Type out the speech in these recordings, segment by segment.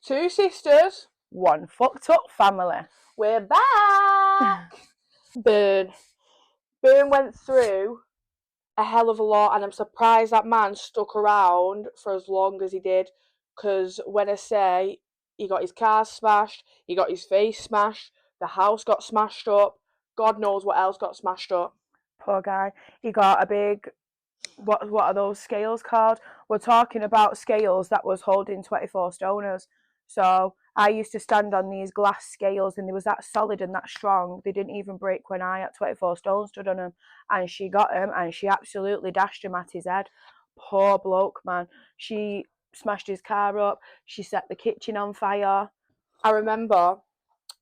Two sisters. One fucked up family. We're back. Burn went through a hell of a lot, and I'm surprised that man stuck around for as long as he did. Because when I say he got his car smashed, he got his face smashed, the house got smashed up, God knows what else got smashed up. Poor guy. He got a big, what are those scales called? We're talking about scales that was holding 24 stoners. So I used to stand on these glass scales, and they was that solid and that strong. They didn't even break when I at 24 stone stood on them. And she got him, and she absolutely dashed him at his head. Poor bloke, man. She smashed his car up. She set the kitchen on fire. I remember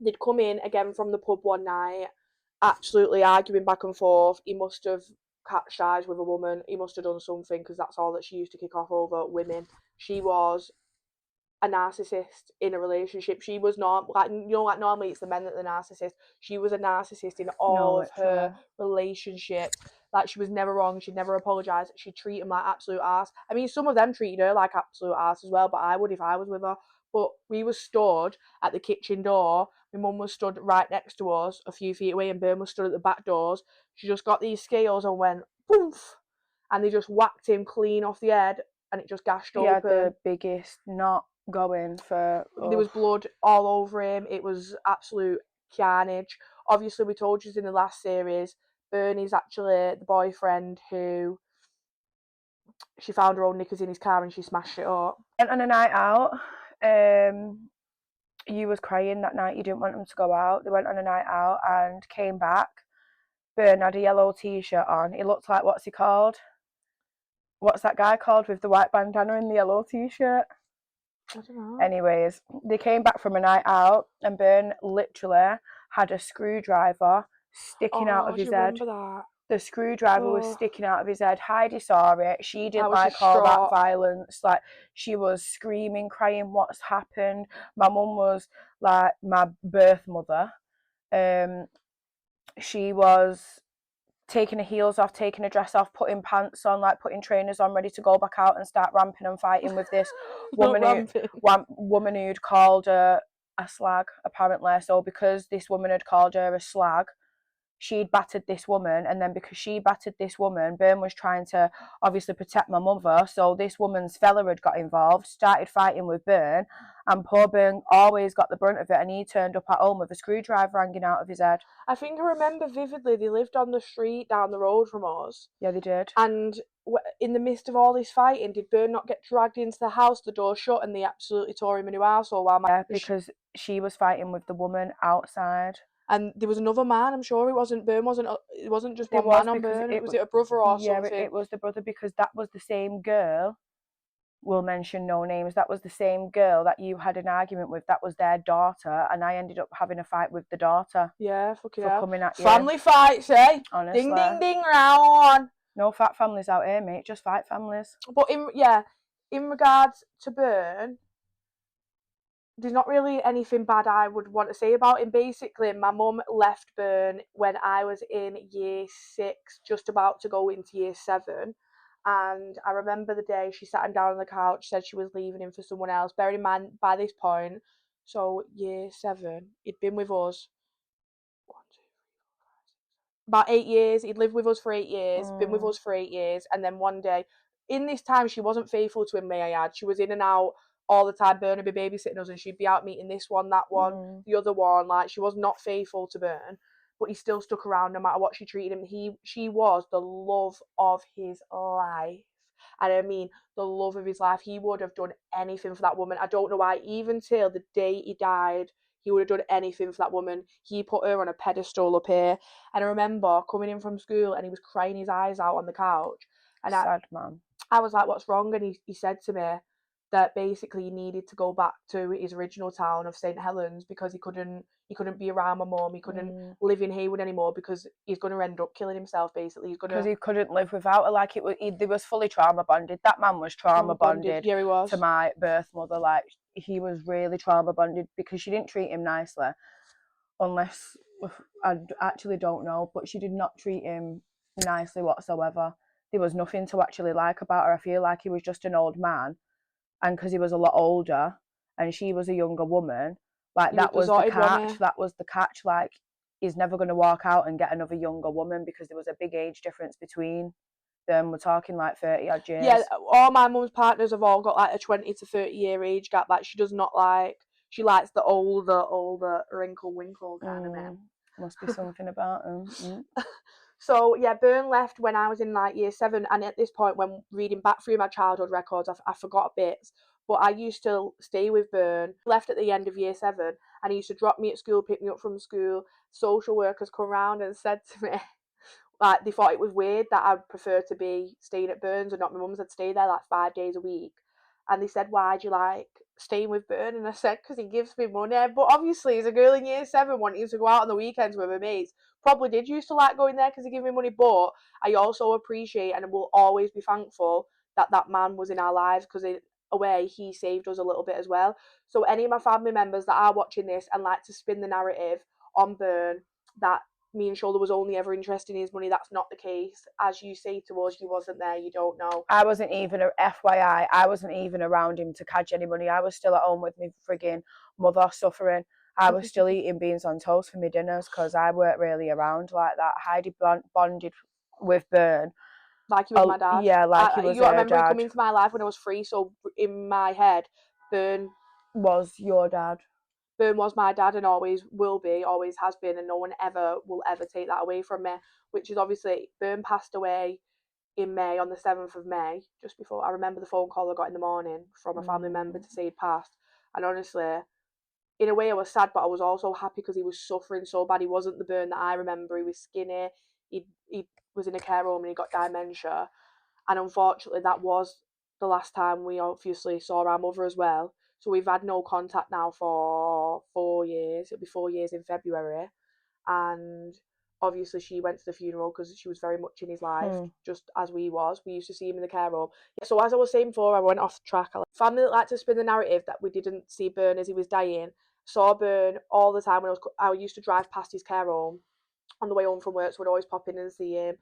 they'd come in again from the pub one night, absolutely arguing back and forth. He must have catched eyes with a woman. He must have done something, because that's all that she used to kick off over, women. She was a narcissist in a relationship. She was not like, like normally it's the men that are the narcissist. She was a narcissist in all of her relationships. Like, she was never wrong. She'd never apologise. She'd treat him like absolute arse. I mean, some of them treated her like absolute arse as well, but I would if I was with her. But we were stood at the kitchen door. My mum was stood right next to us, a few feet away, and Bern was stood at the back doors. She just got these scales and went poof, and they just whacked him clean off the head, and it just gashed open. He had the biggest knot going for. There was blood all over him. It was absolute carnage. Obviously, we told you in the last series, Bernie's actually the boyfriend who she found her own knickers in his car and she smashed it up. Went on a night out. You was crying that night. You didn't want them to go out. They went on a night out and came back. Bern had a yellow t-shirt on. He looked like, what's he called? What's that guy called with the white bandana and the yellow t-shirt? I don't know. Anyways, they came back from a night out and Bern literally had a screwdriver sticking out of his head. That? The screwdriver was sticking out of his head. Heidi saw it. She didn't like all that violence. Like, she was screaming, crying, what's happened? My mum was like my birth mother. She was taking her heels off, taking her dress off, putting pants on, like putting trainers on, ready to go back out and start ramping and fighting with this woman who'd called her a slag, apparently. So because this woman had called her a slag, she'd battered this woman, and then because she battered this woman, Bern was trying to obviously protect my mother, so this woman's fella had got involved, started fighting with Bern, and poor Bern always got the brunt of it, and he turned up at home with a screwdriver hanging out of his head. I think I remember vividly, they lived on the street down the road from us. Yeah, they did. And in the midst of all this fighting, did Bern not get dragged into the house, the door shut, and they absolutely tore him a new arsehole while because she was fighting with the woman outside. And there was another man, I'm sure it wasn't just one man on Bern. Was it a brother or something? Yeah, it was the brother, because that was the same girl, we'll mention no names, that was the same girl that you had an argument with, that was their daughter, and I ended up having a fight with the daughter. Yeah, fucking hell. Coming at you. Family fights, eh? Honestly. Ding, ding, ding, round. No fat families out here, mate, just fight families. But in regards to Bern, there's not really anything bad I would want to say about him. Basically, my mum left Bern when I was in year 6, just about to go into year 7. And I remember the day she sat him down on the couch, said she was leaving him for someone else. Bearing in mind, by this point, so year 7, he'd been with us about 8 years. He'd lived with us for 8 years, been with us for 8 years. And then one day, in this time, she wasn't faithful to him, may I add. She was in and out all the time. Bern would be babysitting us, and she'd be out meeting this one, that one, the other one. Like, she was not faithful to Bern, but he still stuck around no matter what she treated him. She was the love of his life. And I mean, the love of his life. He would have done anything for that woman. I don't know why, even till the day he died, he would have done anything for that woman. He put her on a pedestal up here. And I remember coming in from school and he was crying his eyes out on the couch. And sad man. I was like, what's wrong? And he said to me that basically he needed to go back to his original town of St. Helens because he couldn't be around my mum. He couldn't live in Haywood anymore because he's going to end up killing himself, basically. Because he couldn't live without her. Like, they was fully trauma bonded. That man was trauma bonded. Yeah, he was. To my birth mother. Like, he was really trauma bonded because she didn't treat him nicely. Unless, I actually don't know, but she did not treat him nicely whatsoever. There was nothing to actually like about her. I feel like he was just an old man. And because he was a lot older and she was a younger woman, like, He that was was the the sorted one, catch. That was the catch. Like, he's never going to walk out and get another younger woman because there was a big age difference between them. We're talking like 30 odd years. Yeah, all my mum's partners have all got like a 20 to 30 year age gap. Like, she does not like, she likes the older wrinkle winkle kind of men. Must be something about him. So yeah, Byrne left when I was in like year 7, and at this point, when reading back through my childhood records, I forgot bits. But I used to stay with Byrne. Left at the end of year 7, and he used to drop me at school, pick me up from school. Social workers come round and said to me, like, they thought it was weird that I'd prefer to be staying at Byrne's and not my mum's. I'd stay there like 5 days a week. And they said, why do you like staying with Byrne? And I said, because he gives me money. But obviously, as a girl in year 7 wanting to go out on the weekends with her mates, probably did used to like going there because he gave me money. But I also appreciate and will always be thankful that that man was in our lives, because in a way he saved us a little bit as well. So any of my family members that are watching this and like to spin the narrative on Byrne that me and Shola was only ever interested in his money, that's not the case. As you say to us, you wasn't there, you don't know. I wasn't even, FYI, I wasn't even around him to cadge any money. I was still at home with my frigging mother suffering. I was still eating beans on toast for my dinners because I weren't really around like that. Heidi bonded with Byrne. Like he was my dad. Yeah, like he was you her remember dad. him coming into my life when I was 3, so in my head, Byrne was your dad. Byrne was my dad and always will be, always has been, and no one ever will ever take that away from me. Which is obviously, Byrne passed away in May, on the 7th of May, just before. I remember the phone call I got in the morning from a family member to say he'd passed. And honestly, in a way I was sad, but I was also happy because he was suffering so bad. He wasn't the Byrne that I remember. He was skinny, he was in a care home and he got dementia. And unfortunately, that was the last time we obviously saw our mother as well. So we've had no contact now for 4 years. It'll be 4 years in February. And obviously she went to the funeral because she was very much in his life, just as we was. We used to see him in the care home. So as I was saying before, I went off track. Family that like to spin the narrative that we didn't see Byrne as he was dying. Saw Byrne all the time when I used to drive past his care home on the way home from work, so we'd always pop in and see him.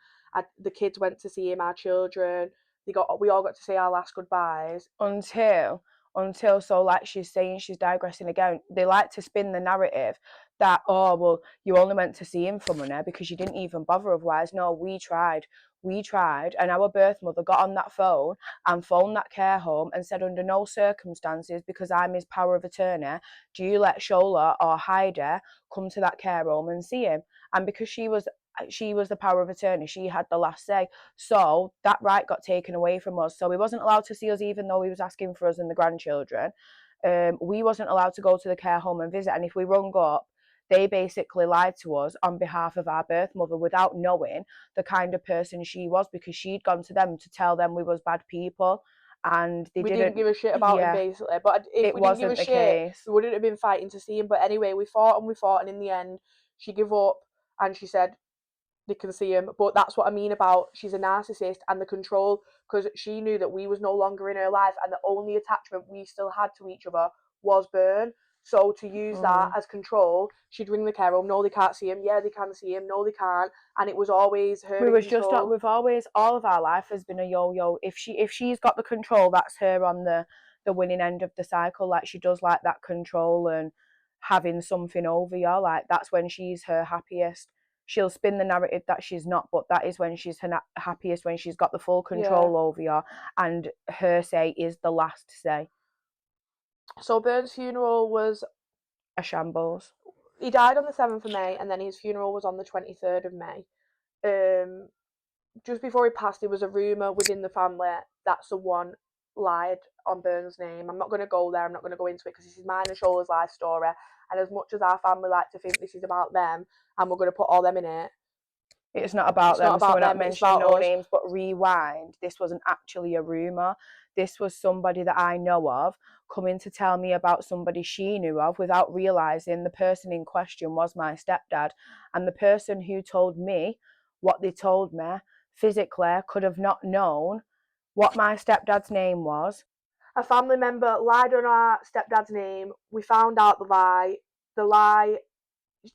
The kids went to see him, our children. We all got to say our last goodbyes. Until, so like she's saying, she's digressing again, they like to spin the narrative that, oh, well, you only went to see him for money because you didn't even bother otherwise. No, we tried, and our birth mother got on that phone and phoned that care home and said, under no circumstances, because I'm his power of attorney, do you let Shola or Heidi come to that care home and see him. And because she was the power of attorney, she had the last say, so that right got taken away from us. So he wasn't allowed to see us, even though he was asking for us and the grandchildren. We wasn't allowed to go to the care home and visit, and if we rung up, they basically lied to us on behalf of our birth mother without knowing the kind of person she was, because she'd gone to them to tell them we was bad people, and we didn't give a shit about him, basically. But if we didn't give a shit, we wouldn't have been fighting to see him. But anyway, we fought, and in the end she gave up and she said they can see him. But that's what I mean about she's a narcissist and the control, because she knew that we was no longer in her life and the only attachment we still had to each other was Byrne. So to use that as control, she'd ring the care home. No, they can't see him. Yeah, they can see him. No, they can't. And it was always her. We've always, all of our life has been a yo-yo. If she's got the control, that's her on the winning end of the cycle. Like, she does like that control and having something over you. Like, that's when she's her happiest. She'll spin the narrative that she's not, but that is when she's her happiest, when she's got the full control over you, and her say is the last say. So Byrne's funeral was a shambles. He died on the 7th of May, and then his funeral was on the 23rd of May. Just before he passed, there was a rumour within the family that someone lied on Byrne's name. I'm not going to go there, I'm not going to go into it, because this is mine and Shola's life story, and as much as our family like to think this is about them, and we're going to put all them in it, it's not about them. So we're not mentioning no names, but rewind. This wasn't actually a rumour. This was somebody that I know of coming to tell me about somebody she knew of without realising the person in question was my stepdad. And the person who told me what they told me physically could have not known what my stepdad's name was. A family member lied on our stepdad's name. We found out the lie.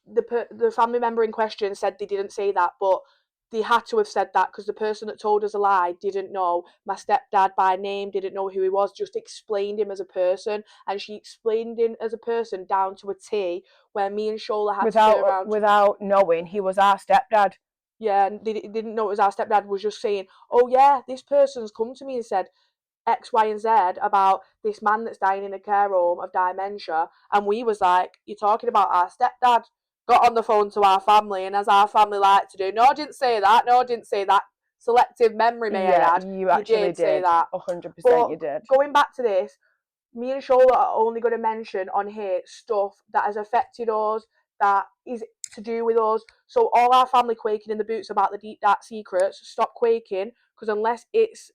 The family member in question said they didn't say that, but they had to have said that because the person that told us a lie didn't know my stepdad by name, didn't know who he was, just explained him as a person. And she explained him as a person down to a T, where me and Shola had to turn around. Without knowing he was our stepdad. Yeah, and they didn't know it was our stepdad, was just saying, oh yeah, this person's come to me and said X, Y, and Z about this man that's dying in a care home of dementia. And we was like, you're talking about our stepdad. Got on the phone to our family, and as our family like to do, no, I didn't say that, no, I didn't say that. Selective memory, may I add. You actually did say that. 100% you did. Going back to this, me and Shola are only going to mention on here stuff that has affected us, that is to do with us. So all our family quaking in the boots about the deep dark secrets, stop quaking, because unless it's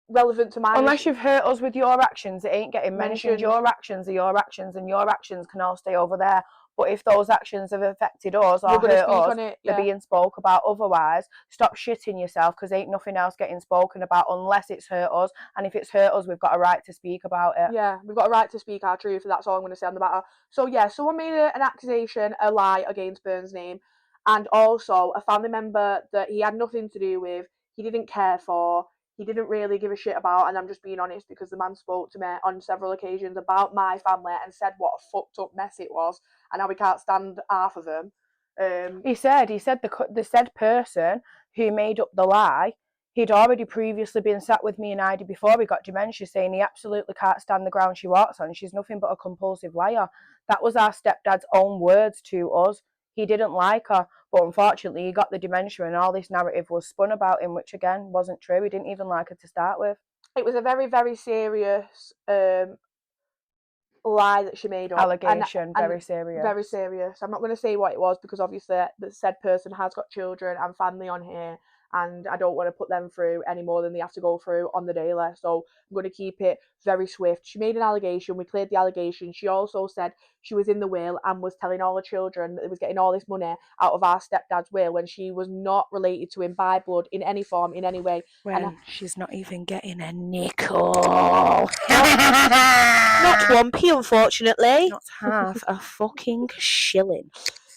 relevant to my... Unless you've hurt us with your actions, it ain't getting mentioned. Your actions are your actions, and your actions can all stay over there. But if those actions have affected us or hurt us, they're being spoke about. Otherwise, stop shitting yourself, because ain't nothing else getting spoken about unless it's hurt us. And if it's hurt us, we've got a right to speak about it. Yeah, we've got a right to speak our truth. That's all I'm going to say on the matter. So yeah, someone made an accusation, a lie against Byrne's name, and also a family member that he had nothing to do with, he didn't care for, he didn't really give a shit about, and I'm just being honest because the man spoke to me on several occasions about my family and said what a fucked up mess it was and how we can't stand half of them. He said the said person who made up the lie, he'd already previously been sat with me and Heidi before we got dementia, saying he absolutely can't stand the ground she walks on. She's nothing but a compulsive liar. That was our stepdad's own words to us. He didn't like her, but unfortunately he got the dementia and all this narrative was spun about him, which again wasn't true. He didn't even like her to start with. It was a very, very serious lie that she made up. Allegation, very serious. Very serious. I'm not going to say what it was because obviously the said person has got children and family on here, and I don't want to put them through any more than they have to go through on the daily. So I'm going to keep it very swift. She made an allegation. We cleared the allegation. She also said she was in the will and was telling all the children that it was getting all this money out of our stepdad's will when she was not related to him by blood in any form, in any way. When she's not even getting a nickel. Not 1p, unfortunately. Not half a fucking shilling.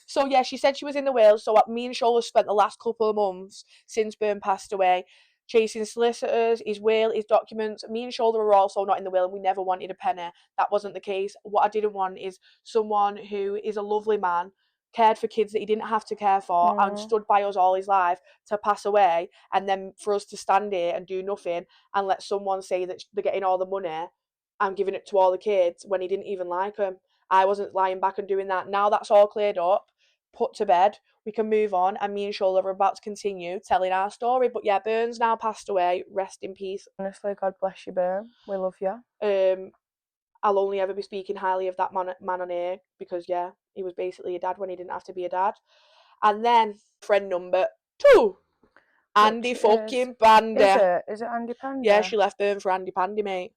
So yeah, she said she was in the will. So me and Shola spent the last couple of months since Byrne passed away chasing solicitors, his will, his documents. Me and Shola were also not in the will, and we never wanted a penny. That wasn't the case. What I didn't want is someone who is a lovely man, cared for kids that he didn't have to care for, and stood by us all his life to pass away, and then for us to stand here and do nothing and let someone say that they're getting all the money and giving it to all the kids when he didn't even like them. I wasn't lying back and doing that. Now that's all cleared up, put to bed, we can move on, and me and Shola are about to continue telling our story. But yeah, Byrne's now passed away. Rest in peace. Honestly, God bless you, Byrne. We love you. I'll only ever be speaking highly of that man on here because yeah, he was basically a dad when he didn't have to be a dad. And then friend number 2, Andy fucking Pandy. Is it Andy Pandy? Yeah, she left Byrne for Andy Pandy, mate.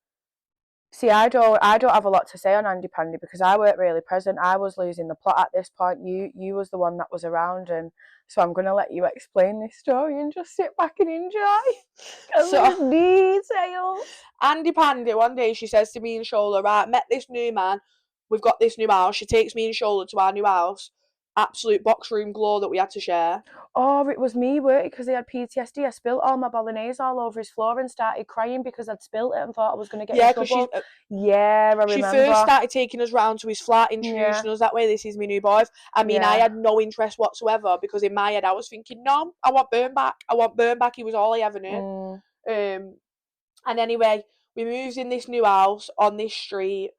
See, I don't have a lot to say on Andy Pandy because I weren't really present. I was losing the plot at this point. You was the one that was around, and so I'm gonna let you explain this story and just sit back and enjoy. So details. Andy Pandy, one day she says to me and Shola, right, met this new man. We've got this new house. She takes me and Shola to our new house. Absolute box room glow that we had to share. Oh, it was me, because he had PTSD. I spilled all my bolognese all over his floor and started crying because I'd spilled it and thought I was going to get in trouble. I remember. She first started taking us round to his flat, introducing us that way. This is my new boy. I mean, I had no interest whatsoever because in my head I was thinking, no, I want Byrne back. I want Byrne back. He was all I ever knew. And anyway, we moved in this new house on this street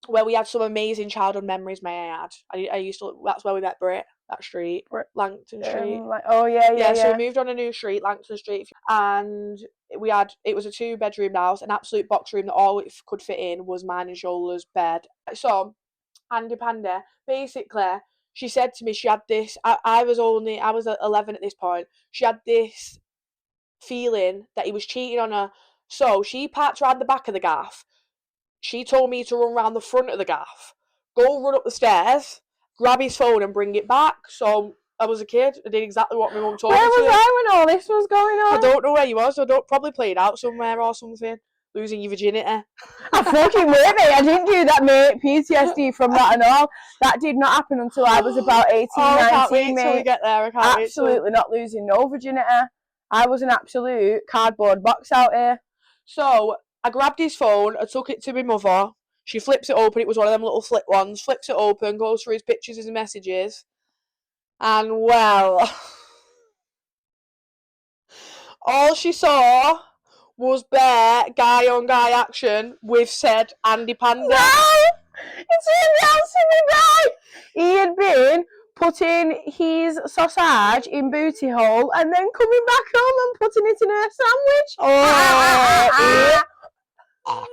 where we had some amazing childhood memories, may I add. I used to, that's where we met Britt, that street, Langton Street. So we moved on a new street, Langton Street, and it was a 2-bedroom house, an absolute box room that all it could fit in was mine and Shola's bed. So, Andy Pandy, basically, she said to me, she had this, I was 11 at this point, she had this feeling that he was cheating on her, so she parked around the back of the gaff. She told me to run around the front of the gaff, run up the stairs, grab his phone and bring it back. So I was a kid. I did exactly what my mum told me to. Where was I when all this was going on? I don't know where you was. I probably played out somewhere or something. Losing your virginity. I fucking wait, mate. I didn't do that, mate. PTSD from that and all. That did not happen until I was about 18, 19, I can't wait mate. till we get there. I can't Absolutely not losing no virginity. I was an absolute cardboard box out here. So I grabbed his phone, I took it to my mother. She flips it open. It was one of them little flip ones. Flips it open, goes through his pictures and messages. And well, all she saw was bare guy on guy action with said Andy Panda. No! It's really answering guy! He had been putting his sausage in booty hole and then coming back home and putting it in her sandwich. Oh,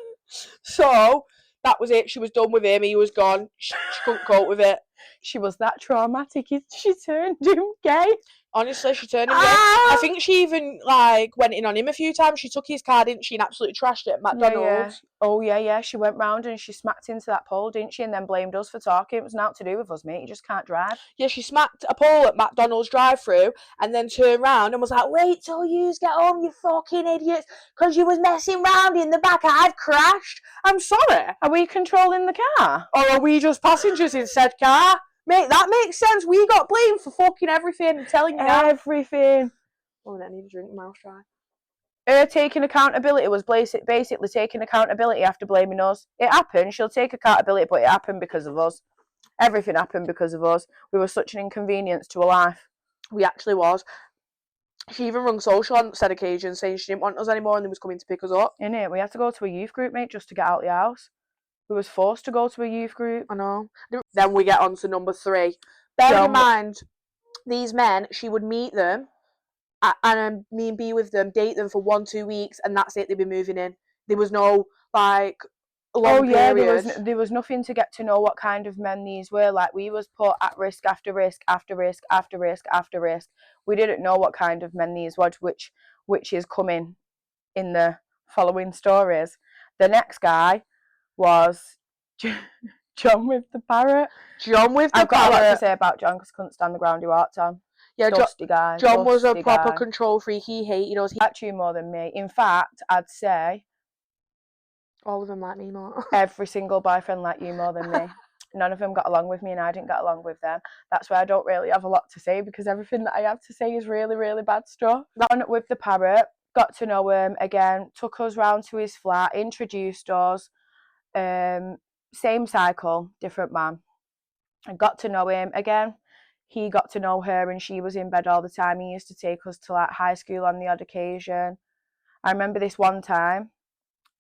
so that was it. She was done with him. He was gone. She couldn't cope with it. She was that traumatic. She turned him gay. Honestly, she turned him gay. I think she even like went in on him a few times. She took his car, didn't she, and absolutely trashed it at McDonald's. Yeah. Oh yeah. She went round and she smacked into that pole, didn't she? And then blamed us for talking. It was nothing to do with us, mate. You just can't drive. Yeah, she smacked a pole at McDonald's drive-through and then turned round and was like, "Wait till you get home, you fucking idiots, because you was messing round in the back. I've crashed. I'm sorry. Are we controlling the car? Or are we just passengers in said car? Mate, that makes sense. We got blamed for fucking everything. I'm telling you now. Everything. Oh, I need a drink. Mouth dry. Her taking accountability was basically taking accountability after blaming us. It happened. She'll take accountability, but it happened because of us. Everything happened because of us. We were such an inconvenience to her life. We actually was. She even rung social on said occasion saying she didn't want us anymore and they was coming to pick us up. Innit? We had to go to a youth group, mate, just to get out of the house. We was forced to go to a youth group. I know. Then we get on to number 3. Bear in mind, these men, she would meet them and me and be with them, date them for 1-2 weeks, and that's it. They'd be moving in. There was no like long period. There was nothing to get to know what kind of men these were. Like, we was put at risk after risk after risk after risk after risk. We didn't know what kind of men these was, which is coming in the following stories. The next guy was John with the parrot. John with the I've got a lot to say about John because I couldn't stand the ground he walked on. Yeah, Dusty guy. John was a proper control freak. He hated us. He liked you more than me. In fact, I'd say all of them like me more. Every single boyfriend liked you more than me. None of them got along with me and I didn't get along with them. That's why I don't really have a lot to say because everything that I have to say is really, really bad stuff. John with the parrot, got to know him again, took us round to his flat, introduced us. Same cycle, different man. I got to know him again. He got to know her and she was in bed all the time. He used to take us to like high school on the odd occasion. I remember this one time,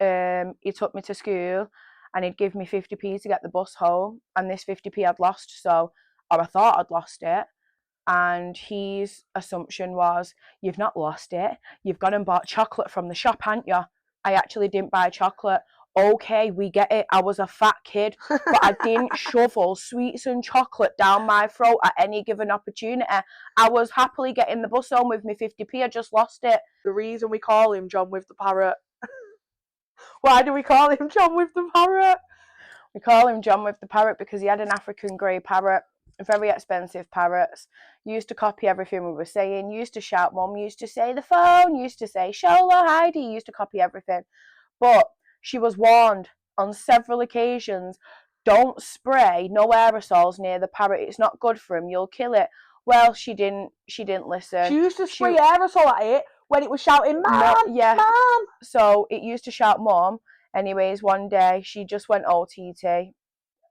he took me to school and he'd give me 50p to get the bus home, and this 50p I'd lost, or I thought I'd lost it. And his assumption was, you've not lost it, you've gone and bought chocolate from the shop, haven't you? I actually didn't buy chocolate. Okay, we get it. I was a fat kid, but I didn't shovel sweets and chocolate down my throat at any given opportunity. I was happily getting the bus home with me 50p. I just lost it. The reason we call him John with the parrot. Why do we call him John with the parrot? We call him John with the parrot because he had an African grey parrot. Very expensive parrots. Used to copy everything we were saying. Used to shout mum. Used to say the phone. Used to say Shola, Heidi. Used to copy everything. But she was warned on several occasions, don't spray no aerosols near the parrot. It's not good for him. You'll kill it. Well, she didn't listen. She used to spray aerosol at it when it was shouting, Mom, Mom. So it used to shout Mom. Anyways, one day she just went OTT.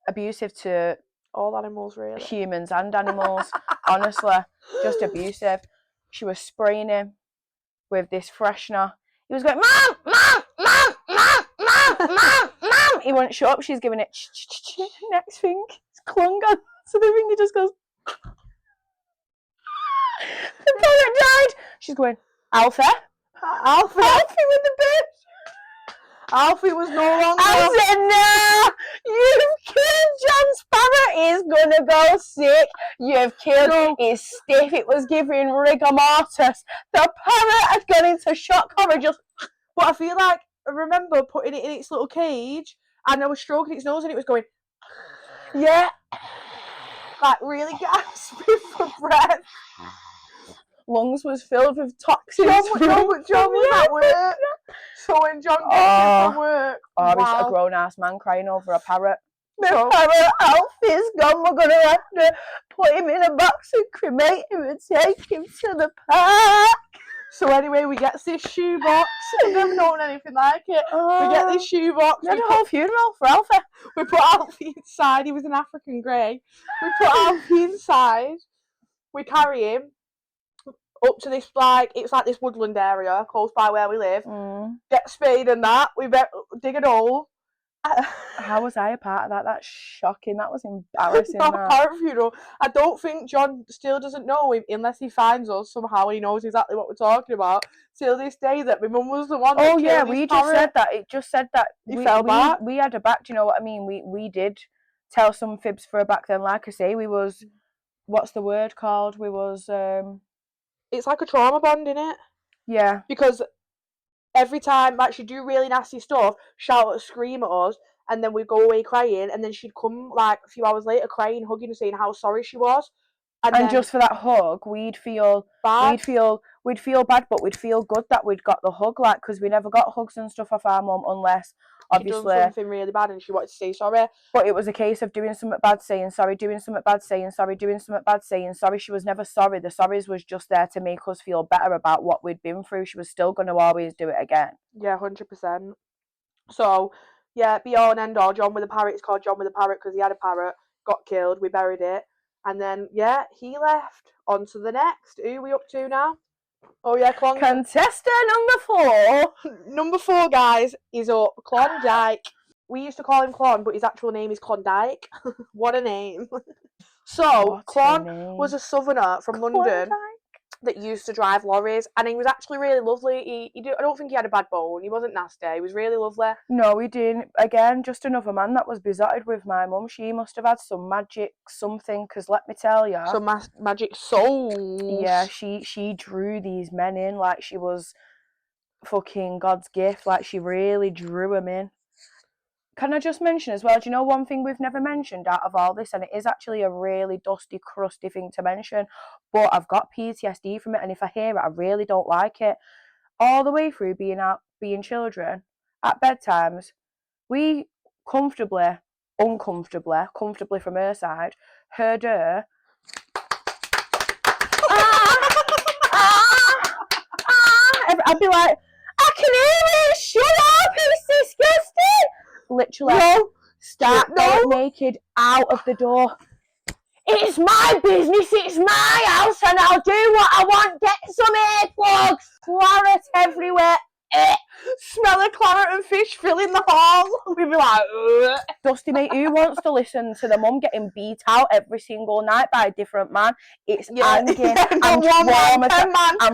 Abusive to all animals, really. Humans and animals. Honestly, just abusive. She was spraying him with this freshener. He was going, Mom, Mom, Mom, Mom, Mom, Mom, Mom. He won't shut up. She's giving it next thing. It's clung on. So the finger just goes. The parrot died. She's going, Alfie? Alfie with the bitch. Alfie was no longer. I said, no, you've killed John's parrot. He's gonna go sick. You've killed his stiff. It was giving rigor mortis. The parrot had gone into shock horror. But I feel like I remember putting it in its little cage and I was stroking its nose and it was going, yeah, like really gasping for breath. lungs was filled with toxins. John was at work. So when John gets in from work, he's a grown-ass man crying over a parrot. My So- parrot Alfie's gone, we're going to have to put him in a box and cremate him and take him to the park. So anyway, we get this shoebox. I've never known anything like it. We get this shoebox. We had a whole funeral for Alfie. We put Alfie inside. He was an African grey. We put Alfie inside. We carry him up to this, like, it's like this woodland area close by where we live. Get a spade and that. We dig a hole. How was I a part of that? That's shocking. That was embarrassing. Parrot funeral. I don't think John still doesn't know him unless he finds us somehow and he knows exactly what we're talking about. Till this day, that my mum was the one. Oh yeah, we just said that. It just said that he fell back. We had a back. Do you know what I mean? We did tell some fibs for a back then. Like I say, we was, what's the word called? We was. It's like a trauma bond, innit? Yeah. Because every time, like, she'd do really nasty stuff, shout and scream at us, and then we'd go away crying, and then she'd come, like, a few hours later crying, hugging us, saying how sorry she was. And just for that hug, we'd feel bad. We'd feel bad, but we'd feel good that we'd got the hug, like, because we never got hugs and stuff off our mum unless, obviously, she'd done something really bad and she wanted to say sorry. But it was a case of doing something bad, saying sorry, doing something bad, saying sorry, doing something bad, saying sorry. She was never sorry. The sorries was just there to make us feel better about what we'd been through. She was still going to always do it again. Yeah, 100%. So, yeah, be all and end all. John with a parrot. It's called John with a parrot because he had a parrot, got killed, we buried it. And then, yeah, he left. On to the next. Who are we up to now? Oh, yeah, Contestant number 4. Number 4, guys, is up. Klondike. We used to call him Klon, but his actual name is Klondike. What a name. So, Klon was a southerner from London that used to drive lorries, and he was actually really lovely. I don't think he had a bad bone. He wasn't nasty. He was really lovely. No, he didn't. Again, just another man that was besotted with my mum. She must have had some magic something, because let me tell you. Some magic souls. Yeah, she drew these men in like she was fucking God's gift. Like, she really drew them in. Can I just mention as well, do you know one thing we've never mentioned out of all this, and it is actually a really dusty, crusty thing to mention, but I've got PTSD from it, and if I hear it, I really don't like it. All the way through being children, at bedtimes, we comfortably from her side, heard her I'd be like, I can hear it, shut up, it's disgusting. Literally, start naked out of the door. It's my business, it's my house, and I'll do what I want. Get some earplugs, claret everywhere. Smell of claret and fish filling the hall. We'd be like, ugh. Dusty mate, who wants to listen to the mum getting beat out every single night by a different man? It's hanging. I'm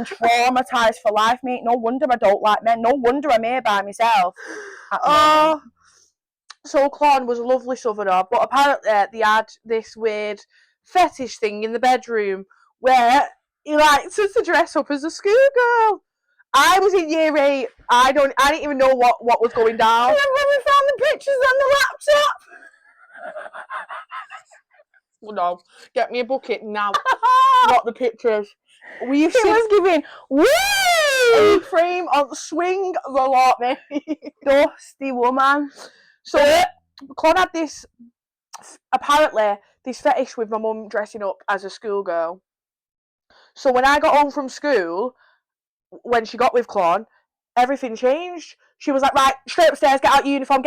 traumatised for life, mate. No wonder I don't like men. No wonder I'm here by myself. So Klon was a lovely southerner, but apparently they had this weird fetish thing in the bedroom where he liked to dress up as a schoolgirl. I was in year 8. I didn't even know what was going down. And then when we found the pictures on the laptop. Well, no, get me a bucket now. Not the pictures. It was giving woo frame on swing the lot, mate. Dusty woman. So Klon had this, apparently, this fetish with my mum dressing up as a schoolgirl. So when I got home from school, when she got with Klon, everything changed. She was like, right, straight upstairs, get out uniform.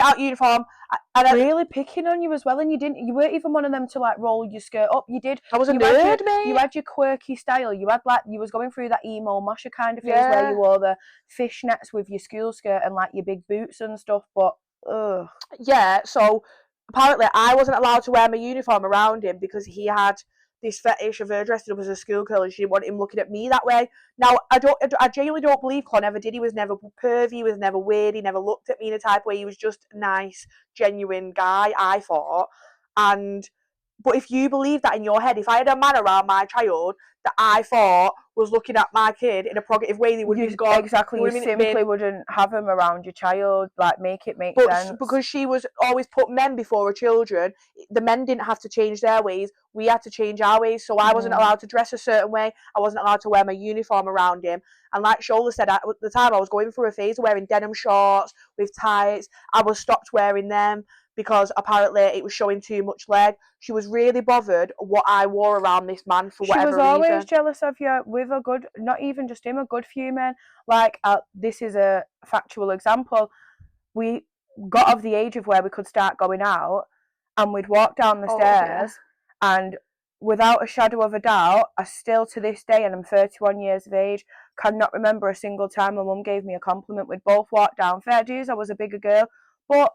And really picking on you as well, and you weren't even one of them to like roll your skirt up. You did. I was a nerd, mate. You had your quirky style. You had you was going through that emo Masha kind of phase where you wore the fishnets with your school skirt and like your big boots and stuff, but ugh. Yeah, so apparently I wasn't allowed to wear my uniform around him because he had this fetish of her dressing up as a schoolgirl and she didn't want him looking at me that way. Now, I genuinely don't believe Klon ever did. He was never pervy, he was never weird, he never looked at me in a type way. He was just a nice, genuine guy, I thought. But if you believe that in your head, if I had a man around my child that I thought was looking at my kid in a provocative way, they would be gone. Exactly, you simply wouldn't have him around your child, like make it make sense. Because she was always put men before her children, the men didn't have to change their ways. We had to change our ways. So I wasn't allowed to dress a certain way. I wasn't allowed to wear my uniform around him. And like Shola said, at the time I was going through a phase of wearing denim shorts with tights. I was stopped wearing them because apparently it was showing too much leg. She was really bothered what I wore around this man for whatever reason. She was always jealous of you with a good, not even just him, a good few men. Like, this is a factual example. We got of the age of where we could start going out, and we'd walk down the stairs, and without a shadow of a doubt, I still to this day, and I'm 31 years of age, cannot remember a single time my mum gave me a compliment. We'd both walk down. Fair dues, I was a bigger girl, but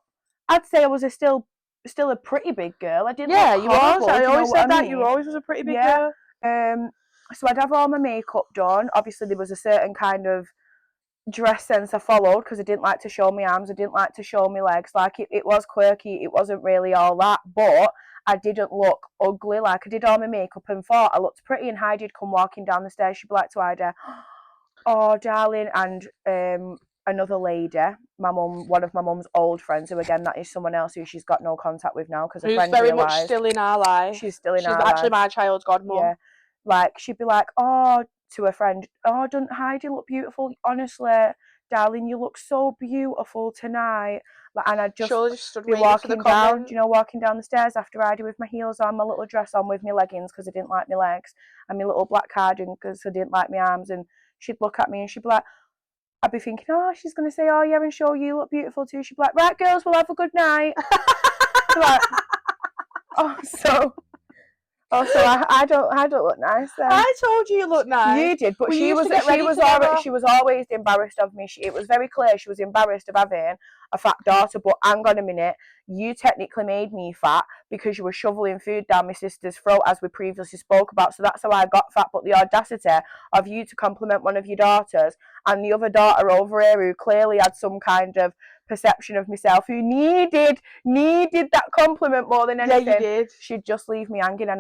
I'd say I was still a pretty big girl. I didn't. Yeah, look you horrible, was. I always said that. mean? You always was a pretty big girl. So I'd have all my makeup done. Obviously, there was a certain kind of dress sense I followed because I didn't like to show my arms. I didn't like to show my legs. Like, it was quirky. It wasn't really all that, but I didn't look ugly. Like, I did all my makeup and thought I looked pretty. And Heidi'd come walking down the stairs. She'd be like to Ida, "Oh, darling," and another lady, my mum, one of my mum's old friends, who again, that is someone else who she's got no contact with now because her friend very realised much still in our life. She's still in our life. She's actually my child's godmum. Yeah, like she'd be like, "Oh," to a friend, "Oh, doesn't Heidi look beautiful? Honestly, darling, you look so beautiful tonight." Like, and I'd just be walking down, walking down the stairs after Heidi with my heels on, my little dress on with my leggings because I didn't like my legs, and my little black cardigan because I didn't like my arms, and she'd look at me and she'd be like, I'd be thinking, oh, she's going to say, "Oh, yeah, and show you look beautiful too." She'd be like, "Right, girls, we'll have a good night." Like, I don't look nice then. I told you look nice. You did, but she was always embarrassed of me. It was very clear she was embarrassed of having a fat daughter. But hang on a minute, you technically made me fat because you were shoveling food down my sister's throat, as we previously spoke about. So that's how I got fat. But the audacity of you to compliment one of your daughters and the other daughter over here who clearly had some kind of perception of myself, who needed that compliment more than anything. Yeah, you did. She'd just leave me hanging, and